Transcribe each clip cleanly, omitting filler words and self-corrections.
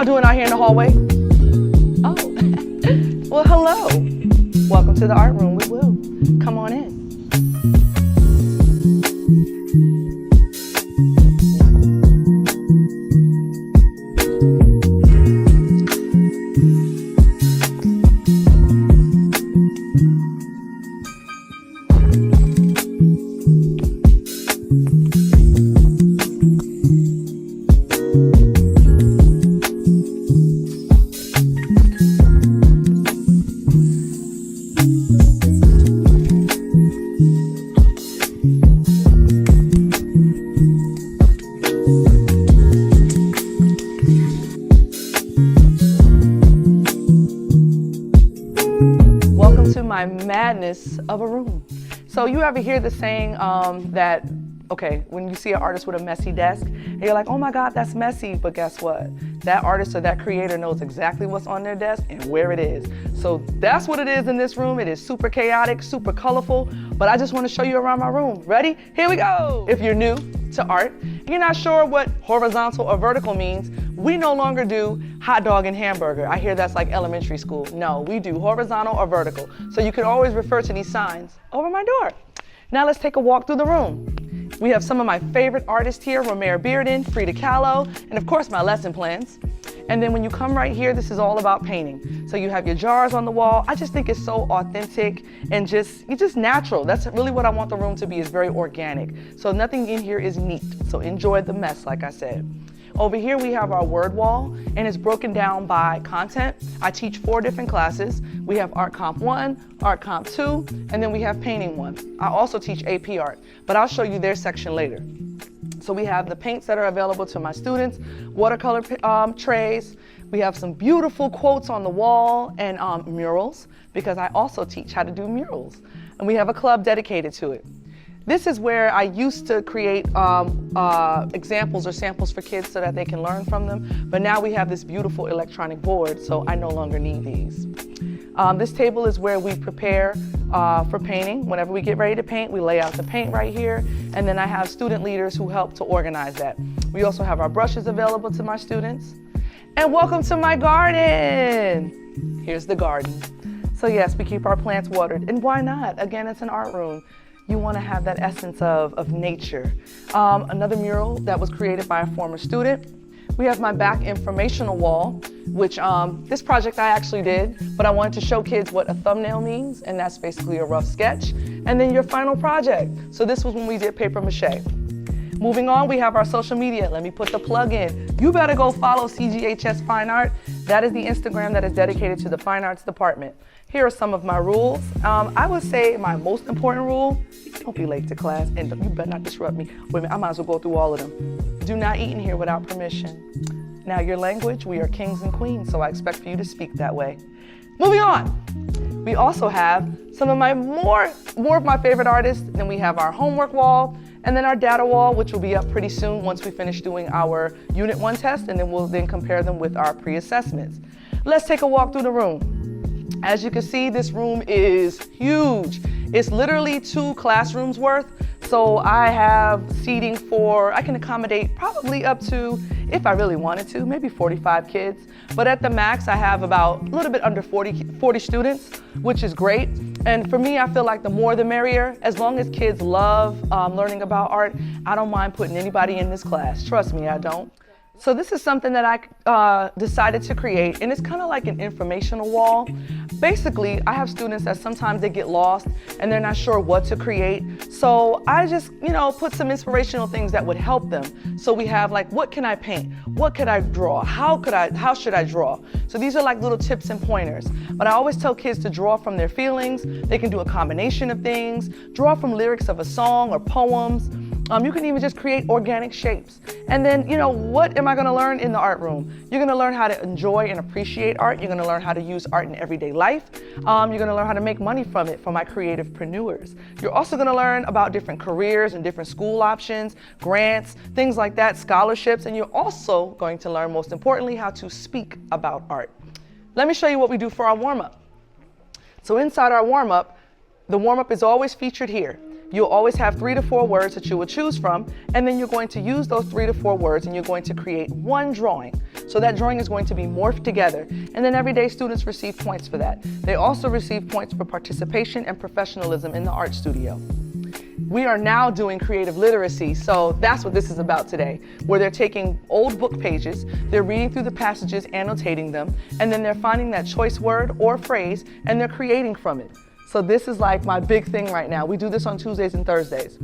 y'all doing out here in the hallway? Oh, well, hello. Welcome to the art room. We will. Come on in. My madness of a room. So you ever hear the saying that, okay, when you see an artist with a messy desk, and you're like, oh my God, that's messy, but guess what? That artist or that creator knows exactly what's on their desk and where it is. So that's what it is in this room. It is super chaotic, super colorful, but I just want to show you around my room. Ready? Here we go. If you're new to art, you're not sure what horizontal or vertical means, we no longer do hot dog and hamburger. I hear that's like elementary school. No, we do horizontal or vertical. So you can always refer to these signs over my door. Now let's take a walk through the room. We have some of my favorite artists here, Romare Bearden, Frida Kahlo, and of course my lesson plans. And then when you come right here, this is all about painting. So you have your jars on the wall. I just think it's so authentic and just natural. That's really what I want the room to be, is very organic. So nothing in here is neat. So enjoy the mess, like I said. Over here we have our word wall, and it's broken down by content. I teach 4 different classes. We have Art Comp 1, Art Comp 2, and then we have Painting 1. I also teach AP Art, but I'll show you their section later. So we have the paints that are available to my students, watercolor trays. We have some beautiful quotes on the wall and murals, because I also teach how to do murals. And we have a club dedicated to it. This is where I used to create examples or samples for kids so that they can learn from them. But now we have this beautiful electronic board, so I no longer need these. This table is where we prepare for painting. Whenever we get ready to paint, we lay out the paint right here. And then I have student leaders who help to organize that. We also have our brushes available to my students. And welcome to my garden. Here's the garden. So yes, we keep our plants watered. And why not? Again, it's an art room. You want to have that essence of nature. Another mural that was created by a former student. We have my back informational wall, which this project I actually did, but I wanted to show kids what a thumbnail means, and that's basically a rough sketch. And then your final project. So this was when we did paper mache. Moving on, we have our social media. Let me put the plug in. You better go follow CGHS Fine Art. That is the Instagram that is dedicated to the Fine Arts Department. Here are some of my rules. I would say my most important rule, don't be late to class, and you better not disrupt me. Wait a minute, I might as well go through all of them. Do not eat in here without permission. Now your language, we are kings and queens, so I expect for you to speak that way. Moving on. We also have some of my more of my favorite artists. Then we have our homework wall, and then our data wall, which will be up pretty soon once we finish doing our Unit 1 test, and then we'll compare them with our pre-assessments. Let's take a walk through the room. As you can see, this room is huge. It's literally 2 classrooms worth. So I have seating for, I can accommodate probably up to, if I really wanted to, maybe 45 kids. But at the max, I have about a little bit under 40 students, which is great. And for me, I feel like the more the merrier. As long as kids love learning about art, I don't mind putting anybody in this class. Trust me, I don't. So this is something that I decided to create, and it's kind of like an informational wall. Basically, I have students that sometimes they get lost and they're not sure what to create. So I just, put some inspirational things that would help them. So we have like, what can I paint? What could I draw? How should I draw? So these are like little tips and pointers. But I always tell kids to draw from their feelings. They can do a combination of things, draw from lyrics of a song or poems. You can even just create organic shapes. And then, what am I going to learn in the art room? You're going to learn how to enjoy and appreciate art. You're going to learn how to use art in everyday life. You're going to learn how to make money from it for my creativepreneurs. You're also going to learn about different careers and different school options, grants, things like that, scholarships. And you're also going to learn, most importantly, how to speak about art. Let me show you what we do for our warm-up. So inside our warm-up, the warm-up is always featured here. You'll always have 3 to 4 words that you will choose from, and then you're going to use those 3 to 4 words and you're going to create 1 drawing. So that drawing is going to be morphed together. And then everyday students receive points for that. They also receive points for participation and professionalism in the art studio. We are now doing creative literacy, so that's what this is about today, where they're taking old book pages, they're reading through the passages, annotating them, and then they're finding that choice word or phrase, and they're creating from it. So this is like my big thing right now. We do this on Tuesdays and Thursdays.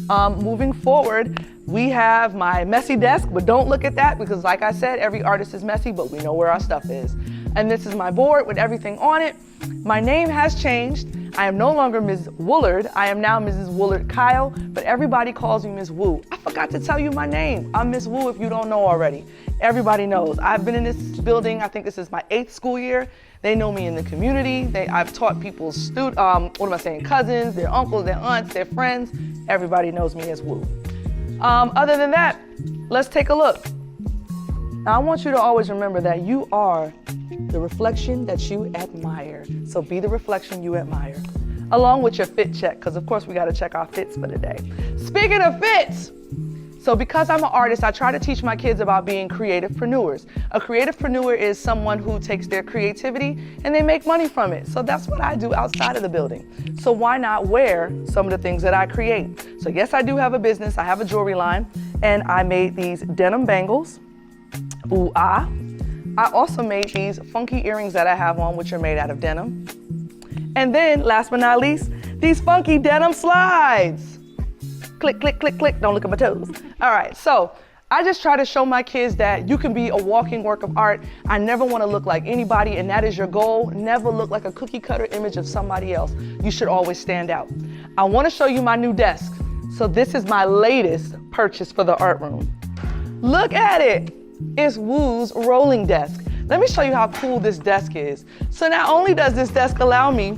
Moving forward, we have my messy desk, but don't look at that because like I said, every artist is messy, but we know where our stuff is. And this is my board with everything on it. My name has changed. I am no longer Ms. Woolard. I am now Mrs. Woolard-Kyle, but everybody calls me Ms. Woo. I forgot to tell you my name. I'm Ms. Woo if you don't know already. Everybody knows. I've been in this building, I think this is my 8th school year. They know me in the community. I've taught people's cousins, their uncles, their aunts, their friends. Everybody knows me as Woo. Other than that, let's take a look. Now I want you to always remember that you are the reflection that you admire. So be the reflection you admire, along with your fit check, because of course we got to check our fits for the day. Speaking of fits, so because I'm an artist, I try to teach my kids about being creativepreneurs. A creativepreneur is someone who takes their creativity and they make money from it. So that's what I do outside of the building. So why not wear some of the things that I create? So yes, I do have a business. I have a jewelry line, and I made these denim bangles. Ooh, ah. I also made these funky earrings that I have on, which are made out of denim. And then, last but not least, these funky denim slides. Click, click, click, click. Don't look at my toes. All right, so I just try to show my kids that you can be a walking work of art. I never want to look like anybody, and that is your goal. Never look like a cookie cutter image of somebody else. You should always stand out. I want to show you my new desk. So this is my latest purchase for the art room. Look at it. It's Woo's rolling desk. Let me show you how cool this desk is. So not only does this desk allow me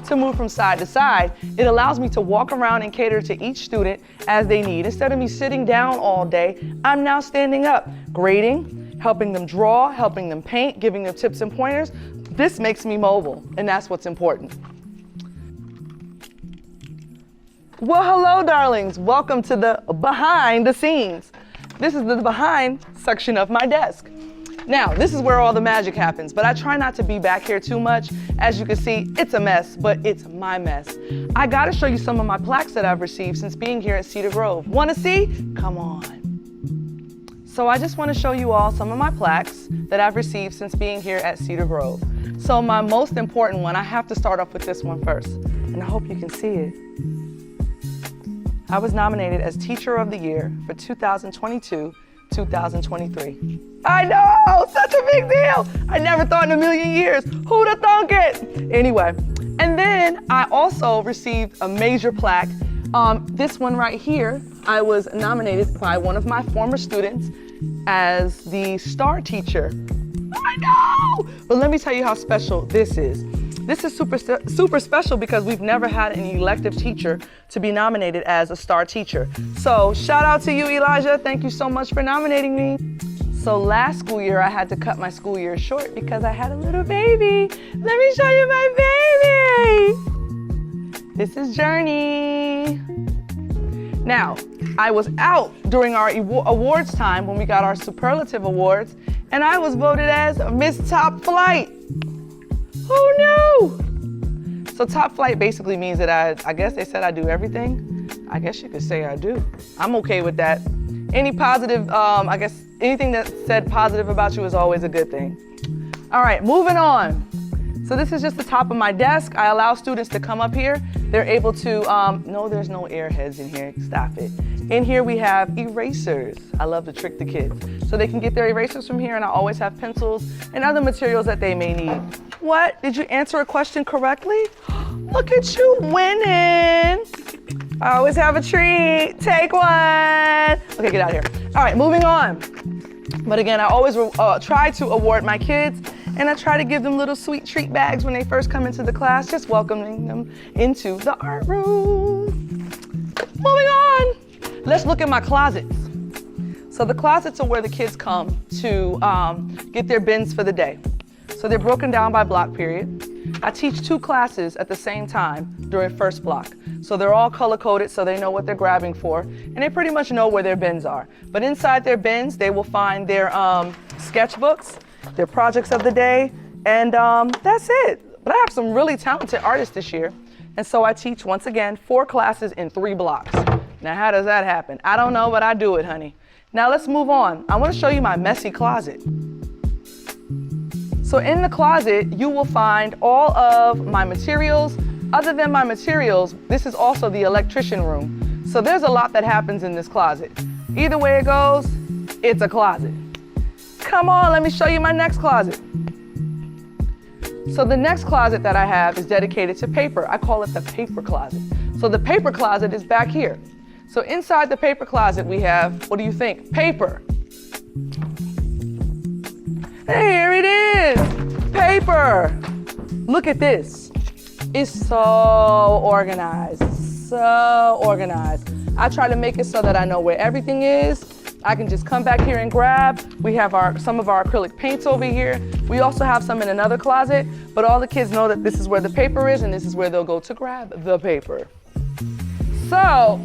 to move from side to side, it allows me to walk around and cater to each student as they need. Instead of me sitting down all day, I'm now standing up, grading, helping them draw, helping them paint, giving them tips and pointers. This makes me mobile, and that's what's important. Well, hello, darlings. Welcome to the behind the scenes. This is the behind section of my desk. Now, this is where all the magic happens, but I try not to be back here too much. As you can see, it's a mess, but it's my mess. I gotta show you some of my plaques that I've received since being here at Cedar Grove. Wanna see? Come on. So I just wanna show you all some of my plaques that I've received since being here at Cedar Grove. So my most important one, I have to start off with this one first, and I hope you can see it. I was nominated as Teacher of the Year for 2022-2023. I know, such a big deal. I never thought in a million years, who'd have thunk it? Anyway, and then I also received a major plaque. This one right here, I was nominated by one of my former students as the star teacher. I know, but let me tell you how special this is. This is super special because we've never had an elective teacher to be nominated as a star teacher. So shout out to you, Elijah. Thank you so much for nominating me. So last school year, I had to cut my school year short because I had a little baby. Let me show you my baby. This is Journey. Now, I was out during our awards time when we got our superlative awards, and I was voted as Miss Top Flight. Who knew? So top flight basically means that I guess they said I do everything. I guess you could say I do. I'm okay with that. Any positive, I guess anything that said positive about you is always a good thing. All right, moving on. So this is just the top of my desk. I allow students to come up here. They're able to, no, there's no airheads in here, stop it. In here we have erasers. I love to trick the kids. So they can get their erasers from here, and I always have pencils and other materials that they may need. What? Did you answer a question correctly? Look at you winning. I always have a treat. Take one. Okay, get out of here. All right, moving on. But again, I always try to award my kids, and I try to give them little sweet treat bags when they first come into the class, just welcoming them into the art room. Moving on. Let's look at my closets. So the closets are where the kids come to get their bins for the day. So they're broken down by block period. I teach 2 classes at the same time during first block. So they're all color-coded so they know what they're grabbing for, and they pretty much know where their bins are. But inside their bins, they will find their sketchbooks, their projects of the day, and that's it. But I have some really talented artists this year, and so I teach, once again, 4 classes in 3 blocks. Now, how does that happen? I don't know, but I do it, honey. Now let's move on. I want to show you my messy closet. So in the closet, you will find all of my materials. Other than my materials, this is also the electrician room. So there's a lot that happens in this closet. Either way it goes, it's a closet. Come on, let me show you my next closet. So the next closet that I have is dedicated to paper. I call it the paper closet. So the paper closet is back here. So inside the paper closet we have, what do you think? Paper. Here it is, paper. Look at this. It's so organized, so organized. I try to make it so that I know where everything is. I can just come back here and grab. We have some of our acrylic paints over here. We also have some in another closet, but all the kids know that this is where the paper is and this is where they'll go to grab the paper. So,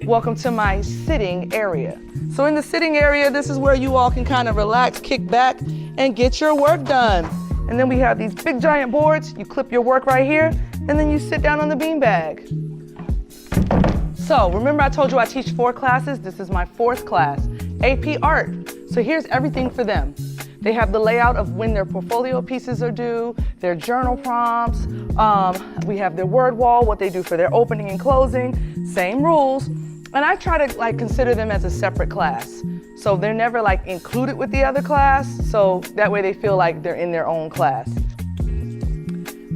welcome to my sitting area. So in the sitting area, this is where you all can kind of relax, kick back, and get your work done. And then we have these big giant boards. You clip your work right here, and then you sit down on the beanbag. So remember I told you I teach 4 classes? This is my 4th class, AP Art. So here's everything for them. They have the layout of when their portfolio pieces are due, their journal prompts, we have their word wall, what they do for their opening and closing, same rules. And I try to consider them as a separate class. So they're never included with the other class, so that way they feel like they're in their own class.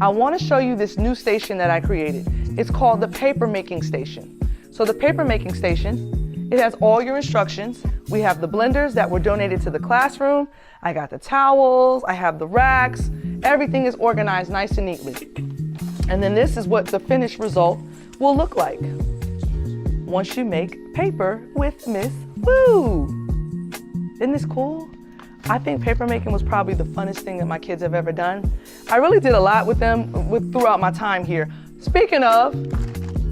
I want to show you this new station that I created. It's called the paper making station. So the paper making station, it has all your instructions. We have the blenders that were donated to the classroom. I got the towels, I have the racks. Everything is organized nice and neatly. And then this is what the finished result will look like once you make paper with Miss Woo. Isn't this cool? I think paper making was probably the funnest thing that my kids have ever done. I really did a lot with them throughout my time here. Speaking of,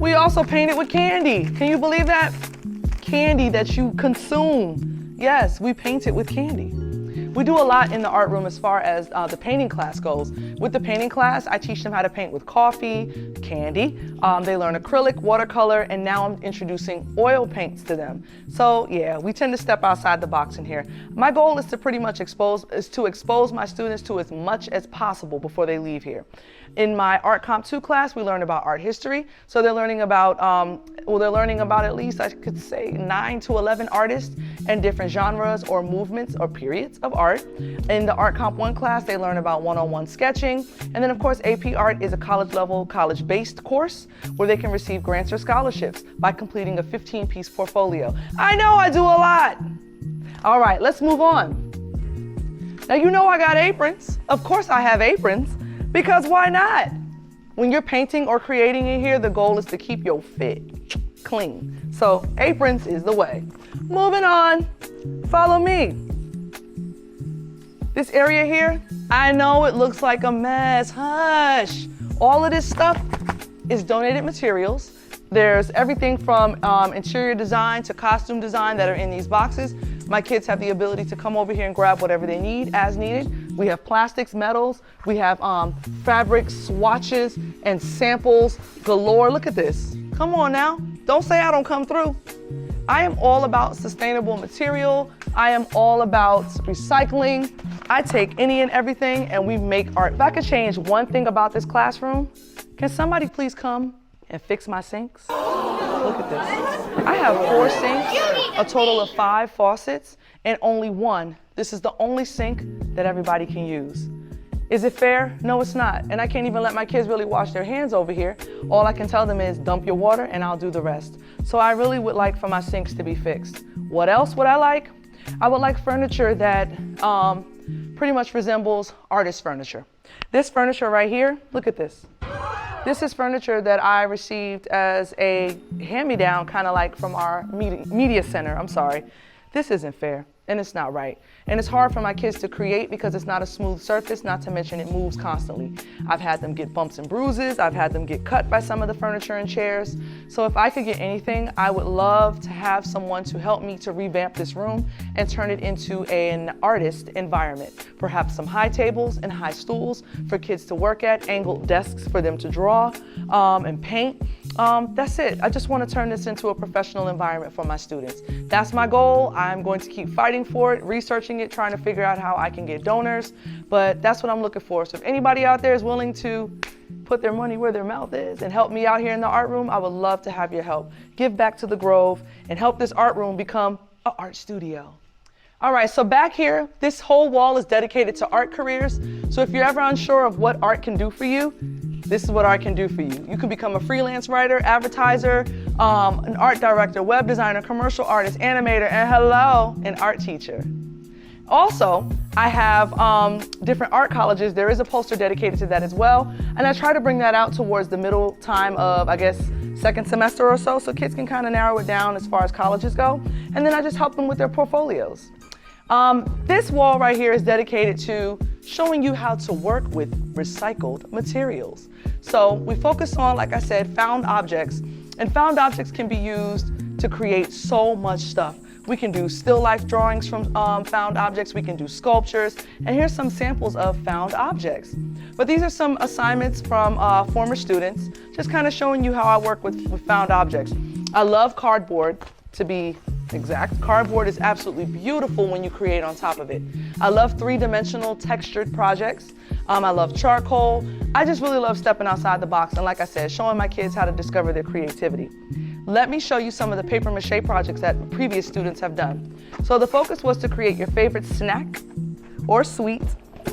we also painted with candy. Can you believe that? Candy that you consume. Yes, we painted with candy. We do a lot in the art room as far as the painting class goes. With the painting class, I teach them how to paint with coffee, candy. They learn acrylic, watercolor, and now I'm introducing oil paints to them. So yeah, we tend to step outside the box in here. My goal is to pretty much expose my students to as much as possible before they leave here. In my Art Comp 2 class, we learn about art history. So they're learning about, they're learning about at least, I could say, 9 to 11 artists and different genres or movements or periods of art. In the Art Comp 1 class, they learn about one-on-one sketching. And then of course, AP Art is a college-level, college-based course where they can receive grants or scholarships by completing a 15-piece portfolio. I know I do a lot. All right, let's move on. Now you know I got aprons. Of course I have aprons, because why not? When you're painting or creating in here, the goal is to keep your fit clean. So aprons is the way. Moving on, follow me. This area here, I know it looks like a mess, hush. All of this stuff is donated materials. There's everything from interior design to costume design that are in these boxes. My kids have the ability to come over here and grab whatever they need as needed. We have plastics, metals, we have fabrics, swatches, and samples galore. Look at this. Come on now. Don't say I don't come through. I am all about sustainable material. I am all about recycling. I take any and everything and we make art. If I could change one thing about this classroom, can somebody please come and fix my sinks? Look at this. I have 4 sinks, a total of 5 faucets, and only 1. This is the only sink that everybody can use. Is it fair? No, it's not. And I can't even let my kids really wash their hands over here. All I can tell them is dump your water and I'll do the rest. So I really would like for my sinks to be fixed. What else would I like? I would like furniture that pretty much resembles artist furniture. This furniture right here, look at this. This is furniture that I received as a hand-me-down, kind of like from our media center. I'm sorry. This isn't fair. and it's not right. And it's hard for my kids to create because it's not a smooth surface, not to mention it moves constantly. I've had them get bumps and bruises. I've had them get cut by some of the furniture and chairs. So if I could get anything, I would love to have someone to help me to revamp this room and turn it into an artist environment. Perhaps some high tables and high stools for kids to work at, angled desks for them to draw and paint. That's it. I just want to turn this into a professional environment for my students. That's my goal. I'm going to keep fighting for it, researching it, trying to figure out how I can get donors, but that's what I'm looking for. So if anybody out there is willing to put their money where their mouth is and help me out here in the art room, I would love to have your help. Give back to the Grove and help this art room become an art studio. All right, so back here, this whole wall is dedicated to art careers. So if you're ever unsure of what art can do for you, this is what art can do for you. You can become a freelance writer, advertiser, an art director, web designer, commercial artist, animator, and hello, an art teacher. Also, I have different art colleges. There is a poster dedicated to that as well. And I try to bring that out towards the middle time of, I guess, second semester or so kids can kind of narrow it down as far as colleges go. And then I just help them with their portfolios. This wall right here is dedicated to showing you how to work with recycled materials. So we focus on, like I said, found objects. And found objects can be used to create so much stuff. We can do still life drawings from found objects. We can do sculptures. And here's some samples of found objects. But these are some assignments from former students, just kind of showing you how I work with found objects. I love cardboard, to be exact. Cardboard is absolutely beautiful when you create on top of it. I love three-dimensional textured projects. I love charcoal. I just really love stepping outside the box and, like I said, showing my kids how to discover their creativity. Let me show you some of the paper mache projects that previous students have done. So the focus was to create your favorite snack or sweet.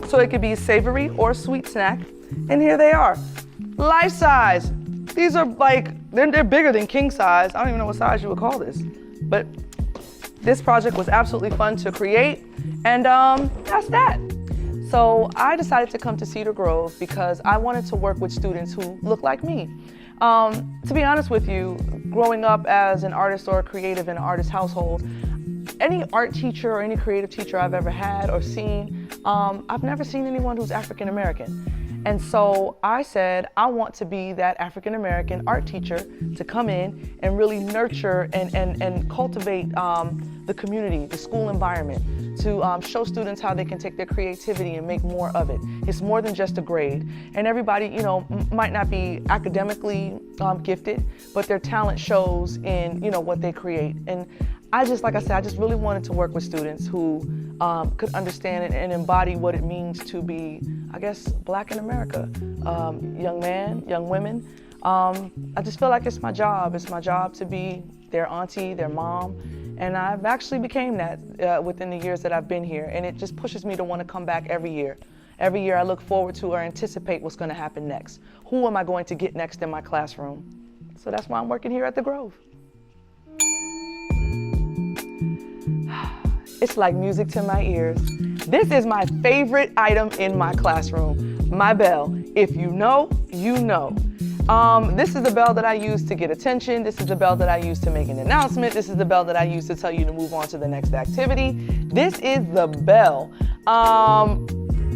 So it could be a savory or sweet snack. And here they are, life size. These are like, they're bigger than king size. I don't even know what size you would call this. But this project was absolutely fun to create. And that's that. So I decided to come to Cedar Grove because I wanted to work with students who look like me. To be honest with you, growing up as an artist or a creative in an artist household, any art teacher or any creative teacher I've ever had or seen, I've never seen anyone who's African American. And so I said, I want to be that African American art teacher to come in and really nurture and cultivate the community, the school environment, to show students how they can take their creativity and make more of it. It's more than just a grade. And everybody, you know, might not be academically gifted, but their talent shows in, you know, what they create. And I just, like I said, I just really wanted to work with students who could understand and embody what it means to be, I guess, Black in America. Young men, young women. I just feel like it's my job. It's my job to be their auntie, their mom. And I've actually became that within the years that I've been here. And it just pushes me to want to come back every year. Every year I look forward to or anticipate what's going to happen next. Who am I going to get next in my classroom? So that's why I'm working here at the Grove. It's like music to my ears. This is my favorite item in my classroom, my bell. If you know, you know. This is the bell that I use to get attention. This is the bell that I use to make an announcement. This is the bell that I use to tell you to move on to the next activity. This is the bell.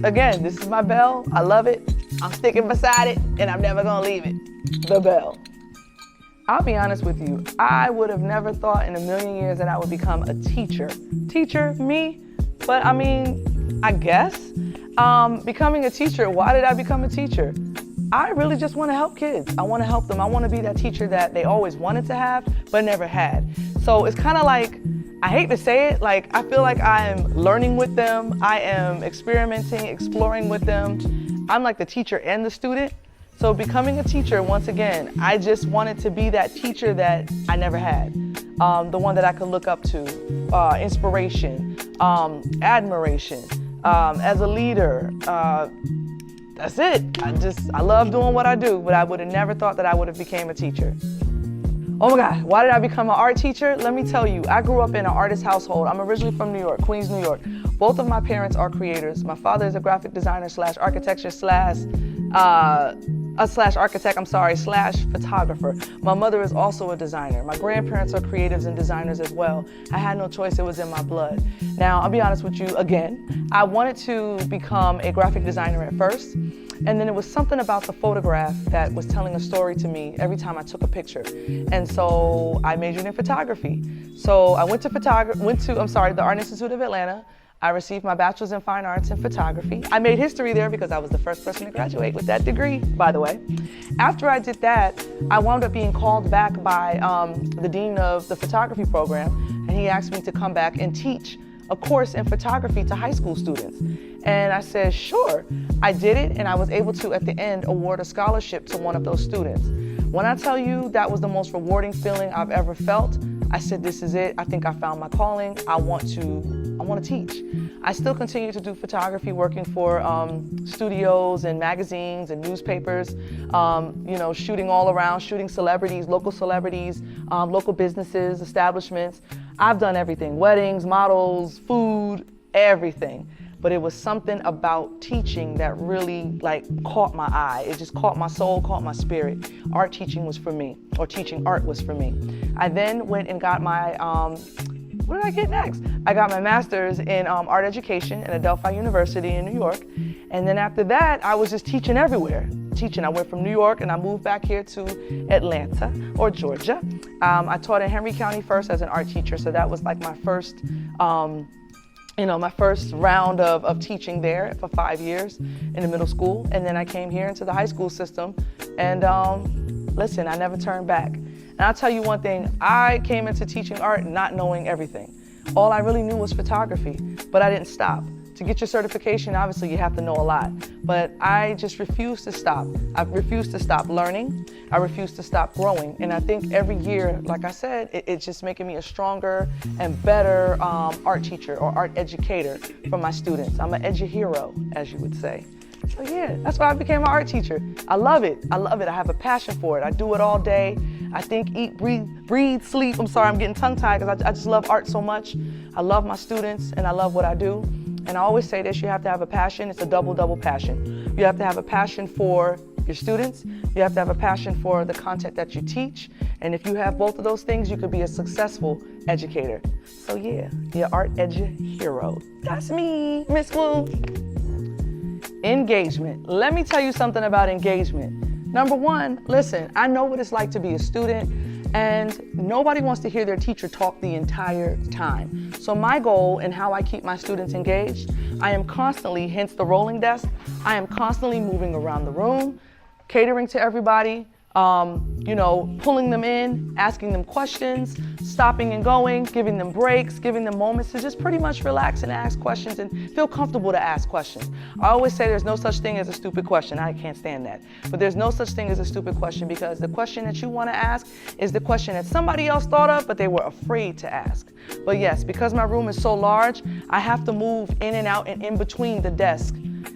Again, this is my bell. I love it. I'm sticking beside it, and I'm never gonna leave it. The bell. I'll be honest with you, I would have never thought in a million years that I would become a teacher. Teacher, me? But I mean, I guess. Becoming a teacher, why did I become a teacher? I really just want to help kids. I want to help them. I want to be that teacher that they always wanted to have, but never had. So it's kind of like, I hate to say it, like I feel like I am learning with them. I am experimenting, exploring with them. I'm like the teacher and the student. So becoming a teacher, once again, I just wanted to be that teacher that I never had. The one that I could look up to, inspiration, admiration, as a leader. That's it. I love doing what I do, but I would have never thought that I would have became a teacher. Oh my God, why did I become an art teacher? Let me tell you, I grew up in an artist household. I'm originally from New York, Queens, New York. Both of my parents are creators. My father is a graphic designer / architecture / slash architect, I'm sorry, slash photographer. My mother is also a designer. My grandparents are creatives and designers as well. I had no choice, it was in my blood. Now, I'll be honest with you again. I wanted to become a graphic designer at first, and then it was something about the photograph that was telling a story to me every time I took a picture. And so I majored in photography. So I went to the Art Institute of Atlanta. I received my bachelor's in fine arts in photography. I made history there because I was the first person to graduate with that degree, by the way. After I did that, I wound up being called back by the dean of the photography program, and he asked me to come back and teach a course in photography to high school students. And I said, sure. I did it, and I was able to, at the end, award a scholarship to one of those students. When I tell you that was the most rewarding feeling I've ever felt, I said, this is it. I think I found my calling. I want to teach. I still continue to do photography, working for studios and magazines and newspapers, shooting all around, shooting celebrities, local businesses, establishments. I've done everything, weddings, models, food, everything. But it was something about teaching that really caught my eye. It just caught my soul, caught my spirit. Art teaching was for me, or teaching art was for me. I then went and got my, what did I get next? I got my master's in art education at Adelphi University in New York. And then after that, I was just teaching everywhere. I went from New York and I moved back here to Atlanta, or Georgia. I taught in Henry County first as an art teacher, so that was like my first my first round of teaching there for 5 years in the middle school. And then I came here into the high school system, and listen, I never turned back. And I'll tell you one thing, I came into teaching art not knowing everything. All I really knew was photography, but I didn't stop. To get your certification, obviously you have to know a lot, but I just refused to stop. I refused to stop learning. I refused to stop growing. And I think every year, like I said, it's just making me a stronger and better art teacher or art educator for my students. I'm an edu-hero, as you would say. So yeah, that's why I became an art teacher. I love it. I love it. I have a passion for it. I do it all day. I think, eat, breathe, sleep. I'm sorry, I'm getting tongue-tied because I just love art so much. I love my students and I love what I do. And I always say this, you have to have a passion. It's a double passion. You have to have a passion for your students. You have to have a passion for the content that you teach. And if you have both of those things, you could be a successful educator. So yeah, your art edu-hero. That's me, Miss Wu. Engagement. Let me tell you something about engagement. Number one, listen, I know what it's like to be a student, and nobody wants to hear their teacher talk the entire time. So my goal and how I keep my students engaged, I am constantly, hence the rolling desk, I am constantly moving around the room, catering to everybody, pulling them in, asking them questions, stopping and going, giving them breaks, giving them moments to just pretty much relax and ask questions and feel comfortable to ask questions. I always say there's no such thing as a stupid question. I can't stand that. But there's no such thing as a stupid question, because the question that you want to ask is the question that somebody else thought of, but they were afraid to ask. But yes, because my room is so large, I have to move in and out and in between the desk.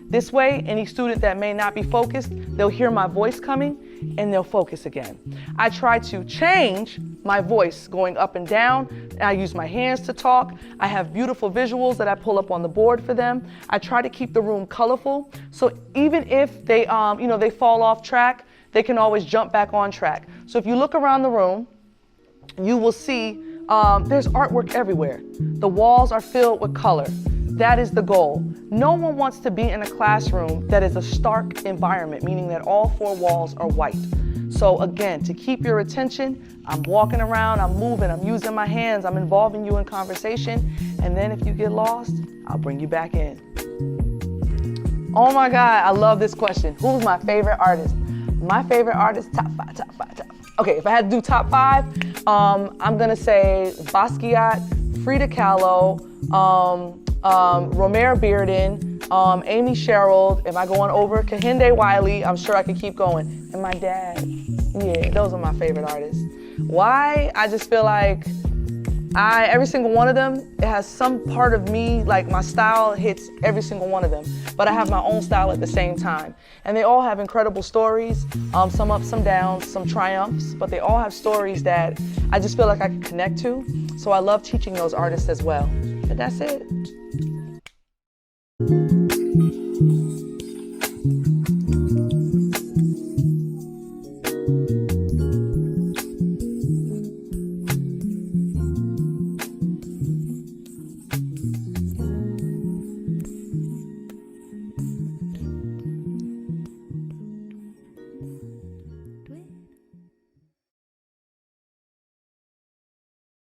This way, any student that may not be focused, they'll hear my voice coming and they'll focus again. I try to change my voice going up and down. I use my hands to talk. I have beautiful visuals that I pull up on the board for them. I try to keep the room colorful, so even if they, they fall off track, they can always jump back on track. So if you look around the room, you will see there's artwork everywhere. The walls are filled with color. That is the goal. No one wants to be in a classroom that is a stark environment, meaning that all four walls are white. So again, to keep your attention, I'm walking around, I'm moving, I'm using my hands, I'm involving you in conversation, and then if you get lost, I'll bring you back in. Oh my God, I love this question. Who's my favorite artist? My favorite artist, top five. Okay, if I had to do top five, I'm gonna say Basquiat, Frida Kahlo, Romare Bearden, Amy Sherrill. Am I going over? Kehinde Wiley. I'm sure I could keep going. And my dad. Yeah, those are my favorite artists. Why? I just feel like every single one of them, it has some part of me, like my style hits every single one of them, but I have my own style at the same time. And they all have incredible stories, some ups, some downs, some triumphs, but they all have stories that I just feel like I can connect to. So I love teaching those artists as well. But that's it.